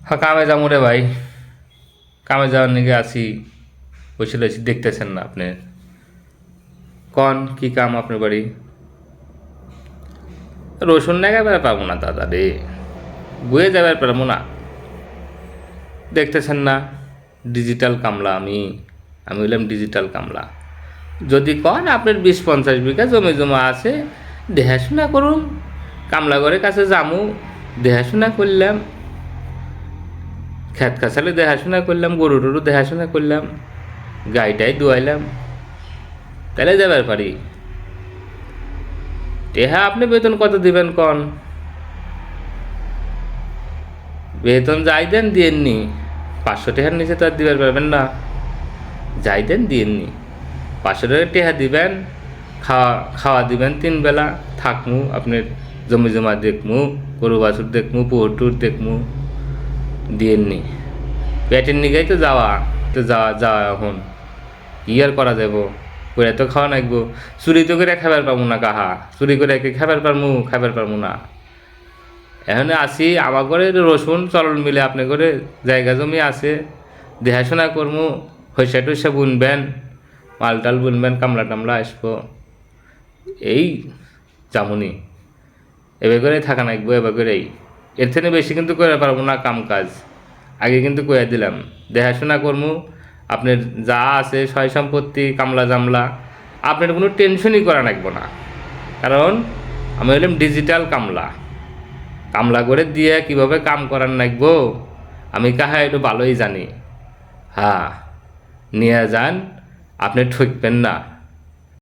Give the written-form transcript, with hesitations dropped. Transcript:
হ্যাঁ, কামে যাবো রে ভাই। কামে যাওয়ার নিকে আসি, বসে রয়েছি, দেখতেছেন না আপনি? কন কি কাম আপনার বাড়ি? রসুন নেগার পারবো না দাদা রে, বয়ে যাবার পারবো না। দেখতেছেন না ডিজিটাল কামলা আমি। আমি হইলাম ডিজিটাল কামলা। যদি কন আপনার 20-50 বিঘা জমি জমা আছে, দেখাশোনা করুন, কামলা ঘরের কাছে যামু, দেখাশোনা করলাম, খেত খাসালে দেখাশোনা করলাম, গরু টরু দেখাশোনা করলাম, গাইটাই দুয়াইলাম, তাহলে যাবার পারি। টেহা আপনি বেতন কত দিবেন কন? বেতন যাই দেন দিয়েননি, 500 টাকার নিচে তো আর দিবার পারবেন না। যাই দেন দিয়েননি, 500 টাকা টেহা দিবেন, খাওয়া খাওয়া দিবেন 3 বেলা, থাকমু, আপনার জমি জমা দেখমু, গরু বাছুর দেখমু, পুকুর টুর দেখমু, দিয়েননি। পেটের নিগাই তো যাওয়া, তো যাওয়া যাওয়া এখন কি আর করা যাব? করে তো খাওয়া নাকবো। চুরি তো করে খাবার পাবো না কাহা, চুরি করে কি খাবার পারমু না। এখন আসি আমার ঘরে রসুন চলন মিলে, আপনি করে জায়গা জমি আছে, দেখাশোনা করমু, হইসা টইসা বুনবেন, মাল টাল বুনবেন, কামলা টামলা আসবো, এই জামুনি। এবার করেই থাকা নাকবো, এবার করেই। এর থেকে বেশি কিন্তু করে পারবো না কাম কাজ। আগে কিন্তু কয়ে দিলাম, দেখাশোনা করমু, আপনার যা আছে সয় সম্পত্তি, কামলা জামলা, আপনার কোনো টেনশনই করা লাগবো না। কারণ আমি হইলাম ডিজিটাল কামলা। কামলা করে দিয়ে কিভাবে কাম করার লাগবো আমি কাহা একটু ভালোই জানি। হ্যাঁ, নিয়ে যান, আপনি ঠকবেন না।